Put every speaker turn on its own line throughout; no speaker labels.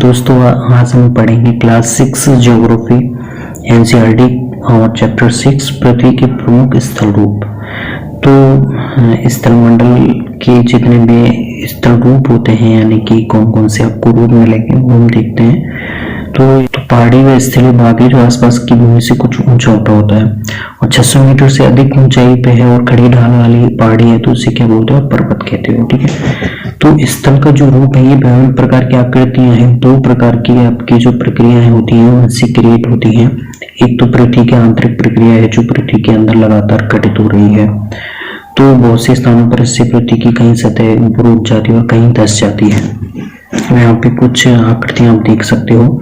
दोस्तों आज हम पढ़ेंगे क्लास 6 ज्योग्राफी एनसीईआरटी और चैप्टर 6 पृथ्वी के प्रमुख स्थल रूप। तो स्थल मंडल के जितने भी स्थल रूप होते हैं यानी कि कौन कौन से आपको रूप मिलेंगे वो हम देखते हैं। तो पहाड़ी व स्थलीय भाग है जो आसपास की भूमि से कुछ ऊंचा होता है और 600 मीटर से अधिक ऊंचाई पे है और खड़ी ढाल वाली पहाड़ी है तो उसे क्या बोलते हैं, पर्वत कहते हो। ठीक है, तो स्थल का जो रूप है ये विभिन्न प्रकार की आकृतियां हैं। दो प्रकार की आपकी जो प्रक्रियाएं होती हैं उनसे क्रिएट होती हैं। एक तो पृथ्वी की आंतरिक प्रक्रिया है जो पृथ्वी के अंदर लगातार घटित हो रही है। तो बहुत से स्थानों पर इससे पृथ्वी की कई सतह ऊपर उठ जाती है और कहीं धंस जाती है। यहाँ पे कुछ आकृतियां आप देख सकते हो।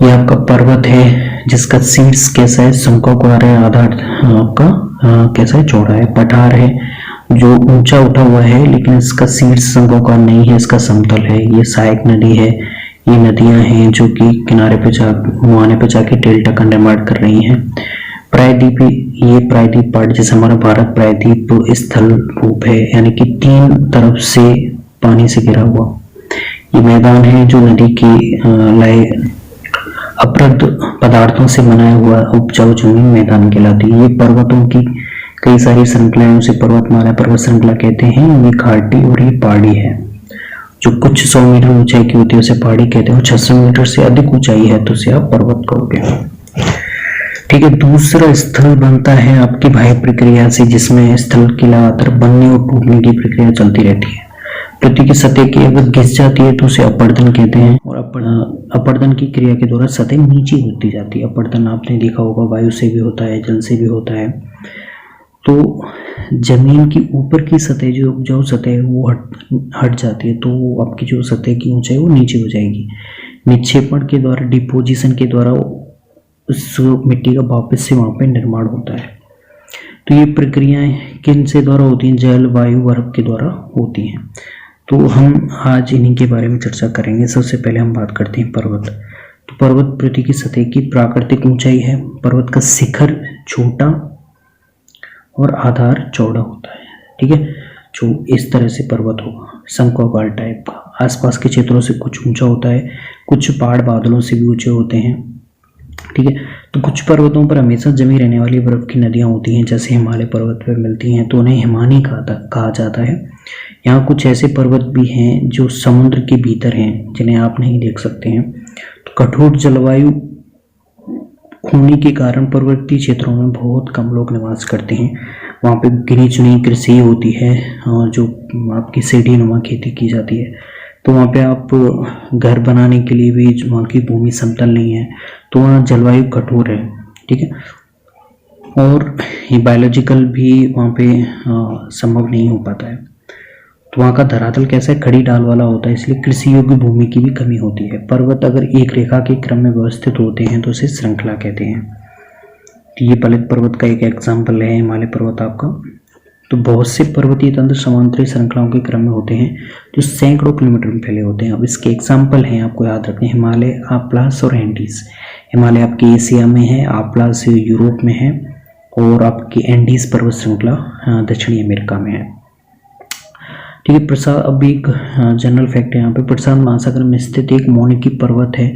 ये आपका पर्वत है जिसका शीर्ष कैसा है, शंक्वाकार है, आधार आपका कैसा है, चौड़ा है। पठार है जो ऊंचा उठा हुआ है लेकिन इसका शीर्ष शंक्वाकार नहीं है, इसका समतल है। ये सहायक नदी है। ये नदियां हैं जो कि किनारे पे मुहाने पे जाके डेल्टा का निर्माण कर रही हैं। प्रायद्वीप, ये प्रायद्वीप पार्ट जैसे हमारा भारत प्रायद्वीप स्थल रूप है यानी कि तीन तरफ से पानी से घिरा हुआ। ये मैदान है जो नदी की लय अपरद पदार्थों से बनाया हुआ उपजाऊ जमीन मैदान कहलाती है। ये पर्वतों की कई सारी श्रृंखलाएं उसे पर्वतमाला पर्वत श्रृंखला कहते हैं। ये घाटी और ये पहाड़ी है जो कुछ 100 मीटर ऊंचाई की होती है उसे पहाड़ी कहते हैं। 600 मीटर से अधिक ऊंचाई है तो उसे आप पर्वत कहोगे। ठीक है, दूसरा स्थल बनता है आपकी बाह्य प्रक्रिया से जिसमें स्थल की लगातार बनने और टूटने की प्रक्रिया चलती रहती है। पृथ्वी की सतह की अगर घिस जाती है तो उसे अपरदन कहते हैं और अपरदन की क्रिया के द्वारा सतह नीचे होती जाती है। अपरदन आपने देखा होगा वायु से भी होता है, जल से भी होता है। तो जमीन की ऊपर की सतह जो उपजाऊ सतह है वो हट जाती है तो आपकी जो सतह की ऊंचाई वो नीचे हो जाएगी। निक्षेपण के द्वारा, डिपोजिशन के द्वारा उस मिट्टी का वापस से वहां पे निर्माण होता है। तो ये प्रक्रियाएं किन से द्वारा होती हैं? जल, वायु, बर्फ के द्वारा होती हैं। तो हम आज इन्हीं के बारे में चर्चा करेंगे। सबसे पहले हम बात करते हैं पर्वत। तो पर्वत पृथ्वी की सतह की प्राकृतिक ऊंचाई है। पर्वत का शिखर छोटा और आधार चौड़ा होता है। ठीक है, जो इस तरह से पर्वत होगा, शंक्वाकार टाइप का। आसपास के क्षेत्रों से कुछ ऊंचा होता है, कुछ पहाड़ बादलों से भी ऊंचे होते हैं। ठीक है, तो कुछ पर्वतों पर हमेशा जमी रहने वाली बर्फ की नदियां होती हैं जैसे हिमालय पर्वत पर मिलती हैं तो उन्हें हिमानी कहा जाता है। यहाँ कुछ ऐसे पर्वत भी हैं जो समुद्र के भीतर हैं जिन्हें आप नहीं देख सकते हैं। तो कठोर जलवायु होने के कारण पर्वतीय क्षेत्रों में बहुत कम लोग निवास करते हैं। वहाँ पे गिनी चुनी कृषि होती है जो आपकी सीढ़ी नुमा खेती की जाती है। तो वहाँ पे आप घर बनाने के लिए भी वहाँ की भूमि समतल नहीं है तो वहाँ जलवायु कठोर है। ठीक है, और ये बायोलॉजिकल भी वहाँ पे संभव नहीं हो पाता है। तो वहाँ का धरातल कैसा है, खड़ी ढाल वाला होता है, इसलिए कृषि योग्य भूमि की भी कमी होती है। पर्वत अगर एक रेखा के क्रम में व्यवस्थित होते हैं तो उसे श्रृंखला कहते हैं। तो ये पलित पर्वत का एक एग्जाम्पल है हिमालय पर्वत आपका। तो बहुत से पर्वतीय तंत्र समांतरी श्रृंखलाओं के क्रम में होते हैं जो सैकड़ों किलोमीटर में फैले होते हैं। अब इसके एग्जाम्पल हैं, आपको याद रखने, हिमालय, आप्लास और एंडीज। हिमालय आपके एशिया में है, आप्लास यूरोप में है और आपकी एंडीज पर्वत श्रृंखला दक्षिणी अमेरिका में है। ठीक है, प्रसाद, अब एक जनरल फैक्ट है यहाँ पे। प्रशांत महासागर में स्थित एक मौनिकी पर्वत है,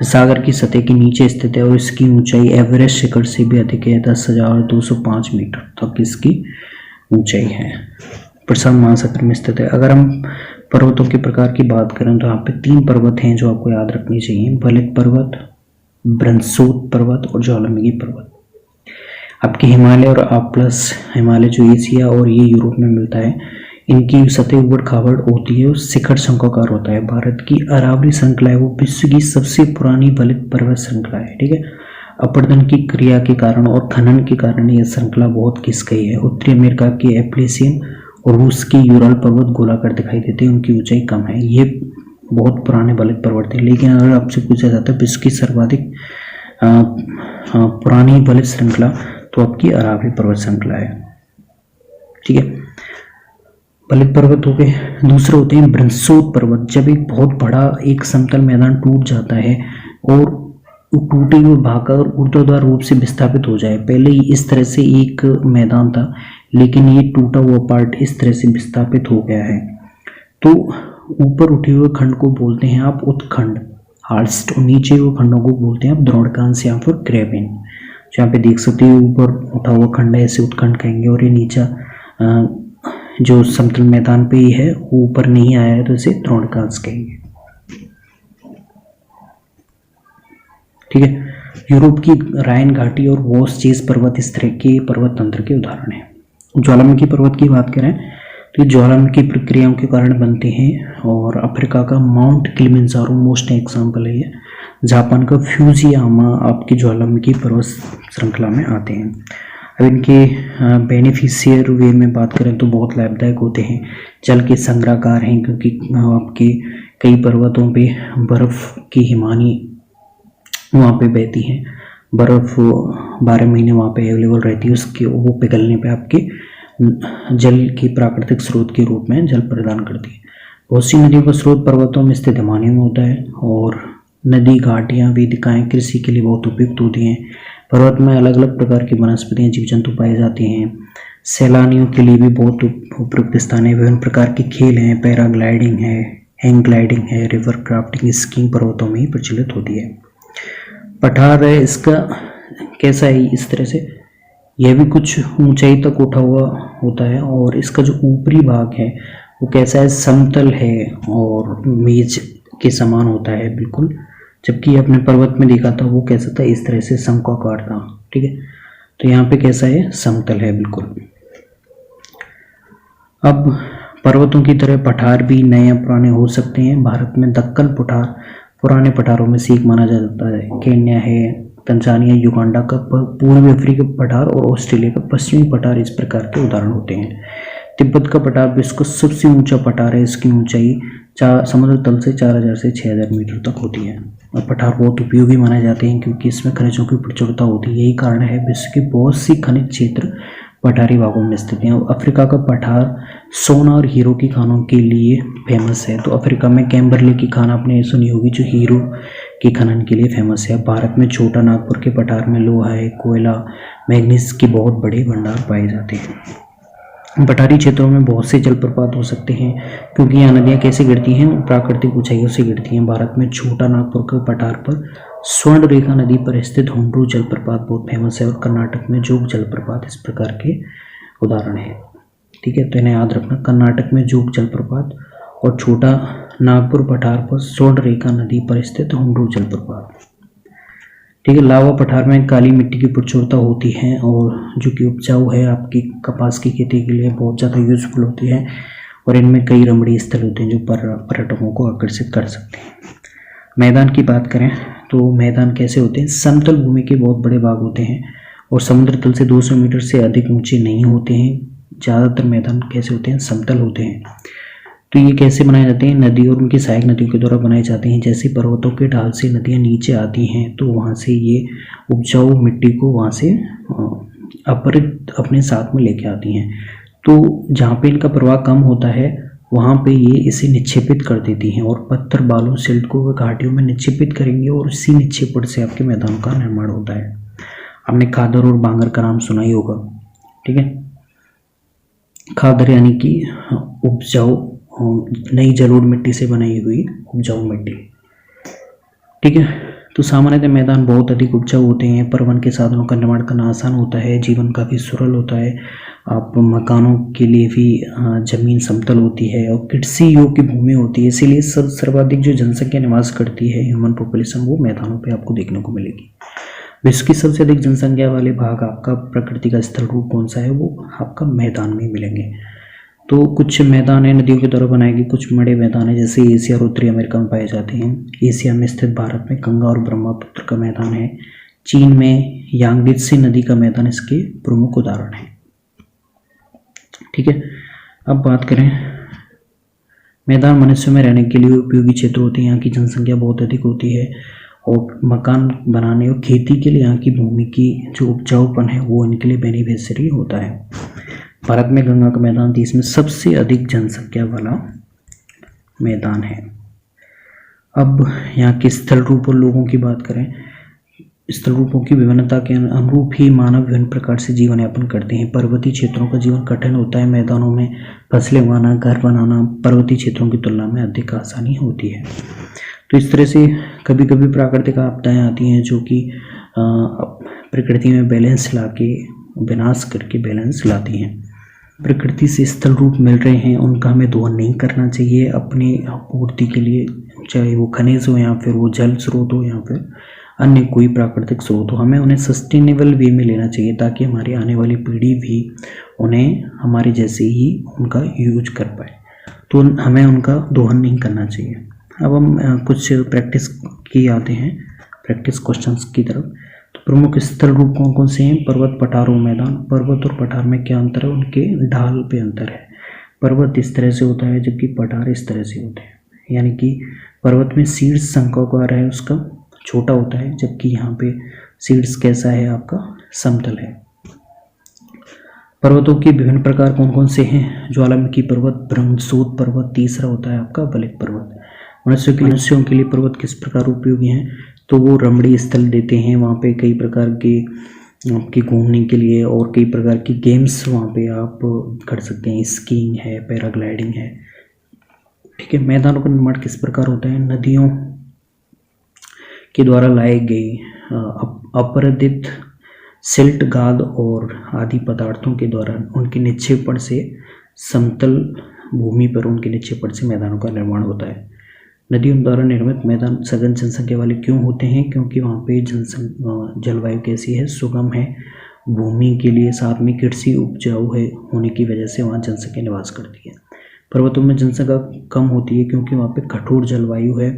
सागर की सतह के नीचे स्थित है और इसकी ऊंचाई एवरेस्ट शिखर से भी अधिक है। 10,205 मीटर तक इसकी ऊंचाई है, प्रशांत महासागर में स्थित है। अगर हम पर्वतों के प्रकार की बात करें तो यहाँ पे 3 पर्वत हैं जो आपको याद रखनी चाहिए: बलित पर्वत, ब्रंसोत पर्वत और ज्वालामुखी पर्वत। आपके हिमालय और आप्लास, हिमालय जो एशिया और ये यूरोप में मिलता है, इनकी सतह उबड़ खाबड़ होती है और शिखर शंक्वाकार होता है। भारत की अरावली श्रृंखला है वो विश्व की सबसे पुरानी बलित पर्वत श्रृंखला है। ठीक है, अपरदन की क्रिया के कारण और खनन के कारण यह श्रृंखला बहुत घिस गई है। उत्तरी अमेरिका के एप्लेशियन और रूस के यूरल पर्वत गोलाकार दिखाई देते हैं, उनकी ऊंचाई कम है। ये बहुत पुराने बलित पर्वत थे। लेकिन अगर आपसे पूछा जाता है विश्व की सर्वाधिक पुरानी बलित श्रृंखला तो आपकी अरावली पर्वत श्रृंखला है। ठीक है, बलित पर्वत हो गए। दूसरे होते हैं ब्रंसोत पर्वत। जब एक बहुत बड़ा एक समतल मैदान टूट जाता है और टूटे हुए भाग और ऊर्ध्वाधर रूप से विस्थापित हो जाए। पहले इस तरह से एक मैदान था लेकिन ये टूटा हुआ पार्ट इस तरह से विस्थापित हो गया है तो ऊपर उठे हुए खंड को बोलते हैं आप उत्खंड, हार्स्ट, और नीचे हुए खंडों को बोलते हैं आप द्रोणकांश या फिर क्रेविन। यहाँ पे देख सकते हो ऊपर उठा हुआ खंड है, इसे उत्खंड कहेंगे, और ये नीचा जो समतल मैदान पे ही है वो ऊपर नहीं आया है तो इसे द्रोणकांश कहेंगे। ठीक है, यूरोप की राइन घाटी और वोस्चेस पर्वत इस तरह के पर्वत तंत्र के उदाहरण हैं। ज्वालामुखी पर्वत की बात करें तो ये ज्वालामुखी प्रक्रियाओं के कारण बनते हैं, और अफ्रीका का माउंट किलिमंजारो मोस्ट एग्जाम्पल है ये। जापान का फ्यूजियामा आपकी ज्वालामुखी पर्वत श्रृंखला में आते हैं। अब इनके बेनिफिशियर वे में बात करें तो बहुत लाभदायक होते हैं, जल के संग्रहकार हैं क्योंकि आपके कई पर्वतों पे बर्फ़ की हिमानी वहाँ पे बहती हैं, बर्फ़ 12 महीने वहाँ पे अवेलेबल रहती है, उसके वो पिघलने पे आपके जल के प्राकृतिक स्रोत के रूप में जल प्रदान करती है। बहुत सी नदियों का स्रोत पर्वतों में स्थित हिमालय में होता है, और नदी घाटियाँ वेदिकाएँ कृषि के लिए बहुत उपयुक्त होती हैं। पर्वत में अलग अलग प्रकार की वनस्पतियाँ जीव जंतु पाए जाते हैं। सैलानियों के लिए भी बहुत उपयुक्त स्थान है। विभिन्न प्रकार के खेल हैं, पैराग्लाइडिंग है, हैंग ग्लाइडिंग है, रिवर क्राफ्टिंग, स्कीइंग पर्वतों में ही प्रचलित होती है। पठार है, इसका कैसा है, इस तरह से यह भी कुछ ऊंचाई तक उठा हुआ होता है, और इसका जो ऊपरी भाग है वो कैसा है, समतल है और मेज के समान होता है बिल्कुल, जबकि अपने पर्वत में देखा था वो कैसा था, इस तरह से शंक्वाकार था। ठीक है, तो यहाँ पे कैसा है, समतल है बिल्कुल। अब पर्वतों की तरह पठार भी नए या पुराने हो सकते हैं। भारत में दक्कन पठार पुराने पठारों में से एक माना जाता है। केन्या है, तंजानिया, युगांडा का पूर्वी अफ्रीका पठार और ऑस्ट्रेलिया का पश्चिमी पठार इस प्रकार के उदाहरण होते हैं। तिब्बत का पठार विश्व का सबसे ऊंचा पठार है। इसकी ऊंचाई समुद्र तल से 4000 से 6000 मीटर तक होती है। और पठार बहुत उपयोगी माने जाते हैं क्योंकि इसमें खनिजों की प्रचुरता होती है। यही कारण है विश्व के बहुत सी खनिज क्षेत्र पठारी भागों में स्थित हैं। अफ्रीका का पठार सोना और हीरो की खानों के लिए फेमस है। तो अफ्रीका में कैम्बरले की खान आपने सुनी होगी जो हीरो के खनन के लिए फेमस है। भारत में छोटा नागपुर के पठार में लोहा है, कोयला, मैग्नीज के बहुत बड़े भंडार पाए जाते हैं। पठारी क्षेत्रों में बहुत से जलप्रपात हो सकते हैं क्योंकि यहाँ नदियाँ कैसे गिरती हैं, प्राकृतिक ऊंचाइयों से गिरती हैं। भारत में छोटा नागपुर के पठार पर स्वर्ण रेखा नदी पर स्थित हुंड्रू जलप्रपात बहुत फेमस है, और कर्नाटक में जोग जलप्रपात इस प्रकार के उदाहरण है। ठीक है, तो इन्हें याद रखना, कर्नाटक में जोग जलप्रपात और छोटा नागपुर पठार पर स्वर्ण रेखा नदी पर स्थित हुंड्रू जलप्रपात। ठीक है, लावा पठार में काली मिट्टी की प्रचुरता होती है और जो कि उपजाऊ है, आपकी कपास की खेती के लिए बहुत ज़्यादा यूजफुल होती है, और इनमें कई रमणीय स्थल होते हैं जो पर्यटकों को आकर्षित कर सकते हैं। मैदान की बात करें तो मैदान कैसे होते हैं, समतल भूमि के बहुत बड़े भाग होते हैं और समुद्र तल से 200 मीटर से अधिक ऊंचे नहीं होते हैं। ज़्यादातर मैदान कैसे होते हैं, समतल होते हैं। तो ये कैसे बनाए जाते हैं, नदी और उनकी सहायक नदियों के द्वारा बनाए जाते हैं। जैसे पर्वतों के ढाल से नदियाँ नीचे आती हैं तो वहाँ से ये उपजाऊ मिट्टी को वहाँ से अपहरित अपने साथ में लेके आती हैं। तो जहाँ पे इनका प्रवाह कम होता है वहाँ पे ये इसे निक्षेपित कर देती हैं, और पत्थर, बालू, सिल्ट को वे घाटियों में निक्षेपित करेंगे और उसी निक्षेपण से आपके मैदानों का निर्माण होता है। आपने खादर और बांगर का नाम सुना ही होगा। ठीक है, खादर यानी कि उपजाऊ नई जलोढ़ मिट्टी से बनाई हुई उपजाऊ मिट्टी। ठीक है, तो सामान्यतः मैदान बहुत अधिक उपजाऊ होते हैं। परिवहन के साधनों का निर्माण करना आसान होता है, जीवन काफ़ी सरल होता है। आप मकानों के लिए भी जमीन समतल होती है और कृषि योग्य भूमि होती है, इसीलिए सर्वाधिक जो जनसंख्या निवास करती है, ह्यूमन पॉपुलेशन, वो मैदानों पे आपको देखने को मिलेगी। विश्व की सबसे अधिक जनसंख्या वाले भाग आपका प्रकृति का स्थल रूप कौन सा है, वो आपका मैदान में मिलेंगे। तो कुछ मैदान है नदियों के द्वारा बनाए गए, कुछ बड़े मैदान है जैसे एशिया और उत्तरी अमेरिका में पाए जाते हैं। एशिया में स्थित भारत में गंगा और ब्रह्मपुत्र का मैदान है। चीन में यांगत्से नदी का मैदान इसके प्रमुख उदाहरण है। ठीक है, अब बात करें, मैदान मनुष्य में रहने के लिए उपयोगी क्षेत्र होते हैं। यहाँ की जनसंख्या बहुत अधिक होती है और मकान बनाने और खेती के लिए यहाँ की भूमि की जो उपजाऊपन है वो इनके लिए बेनिफिशियरी होता है। भारत में गंगा का मैदान देश में सबसे अधिक जनसंख्या वाला मैदान है। अब यहाँ के स्थल रूप और लोगों की बात करें स्थल रूपों की विभिन्नता के अनुरूप ही मानव विभिन्न प्रकार से जीवन यापन करते हैं। पर्वतीय क्षेत्रों का जीवन कठिन होता है। मैदानों में फसलें उगाना, घर बनाना पर्वतीय क्षेत्रों की तुलना में अधिक आसानी होती है। तो इस तरह से कभी कभी प्राकृतिक आपदाएं आती हैं जो कि प्रकृति में बैलेंस लाके विनाश करके बैलेंस लाती हैं। प्रकृति से स्थल रूप मिल रहे हैं, उनका हमें दोहन नहीं करना चाहिए अपनी आपूर्ति के लिए, चाहे वो खनिज हो या फिर वो जल स्रोत हो या फिर अन्य कोई प्राकृतिक स्रोत हो। हमें उन्हें सस्टेनेबल वे में लेना चाहिए ताकि हमारी आने वाली पीढ़ी भी उन्हें हमारे जैसे ही उनका यूज कर पाए। तो हमें उनका दोहन नहीं करना चाहिए। अब हम कुछ प्रैक्टिस की आते हैं, प्रैक्टिस क्वेश्चंस की तरफ। तो प्रमुख स्थल रूप कौन कौन से हैं? पर्वत, पठार और मैदान। पर्वत और पठार में क्या अंतर है? उनके ढाल पे अंतर है। पर्वत इस तरह से होता है जबकि पठार इस तरह से होते हैं, यानी कि पर्वत में शीर्ष शंक्वाकार है उसका छोटा होता है, जबकि यहाँ पे शीर्ष कैसा है आपका? समतल है। पर्वतों के विभिन्न प्रकार कौन कौन से हैं? ज्वालामुखी पर्वत, ब्रह्मस्रोत पर्वत, तीसरा होता है आपका बलिक पर्वत। मनुष्यों के लिए पर्वत किस प्रकार उपयोगी हैं? तो वो रमणीय स्थल देते हैं, वहाँ पे कई प्रकार के आपके घूमने के लिए और कई प्रकार की गेम्स वहाँ पे आप कर सकते हैं। स्कीइंग है, पैराग्लाइडिंग है, ठीक है। मैदानों का निर्माण किस प्रकार होता है? नदियों के द्वारा लाए गए अपरदित सिल्ट, गाद और आदि पदार्थों के द्वारा उनके निक्षेपण से समतल भूमि पर उनके निक्षेपण से मैदानों का निर्माण होता है। नदियों द्वारा निर्मित मैदान सघन जनसंख्या वाले क्यों होते हैं? क्योंकि वहाँ पे जलवायु कैसी है? सुगम है भूमि के लिए, साथ में कृषि उपजाऊ है होने की वजह से वहाँ जनसंख्या निवास करती है। पर्वतों में जनसंख्या कम होती है क्योंकि वहाँ पे कठोर जलवायु है,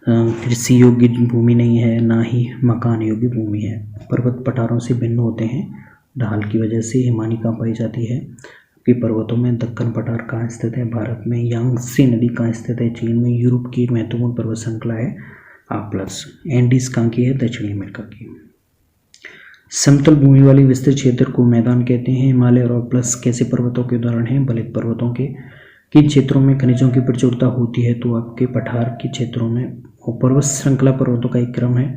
कृषि योग्य भूमि नहीं है, ना ही मकान योग्य भूमि है। पर्वत पठारों से भिन्न होते हैं ढाल की वजह से। हिमानी कहाँ पाई जाती है? कि पर्वतों में दक्कन पठार कहाँ स्थित है? भारत में। यांगत्से नदी कहाँ स्थित है? चीन में। यूरोप की एक महत्वपूर्ण पर्वत श्रृंखला है आप्लस। एंडीज कहाँ की है? दक्षिणी अमेरिका की। समतल भूमि वाली विस्तृत क्षेत्र को मैदान कहते हैं। हिमालय और आप्लस कैसे पर्वतों के उदाहरण हैं? बलिक पर्वतों के। किन क्षेत्रों में खनिजों की प्रचुरता होती है? तो आपके पठार के क्षेत्रों में। पर्वत श्रृंखला पर्वतों का एक क्रम है।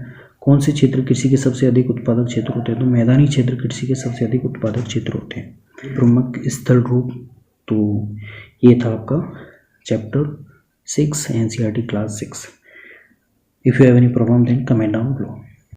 कौन से क्षेत्र कृषि के सबसे अधिक उत्पादक क्षेत्र होते हैं? तो मैदानी क्षेत्र कृषि के सबसे अधिक उत्पादक क्षेत्र होते हैं। प्रमुख स्थल रूप, तो ये था आपका chapter 6 NCERT class 6। If you have any problem then comment down below.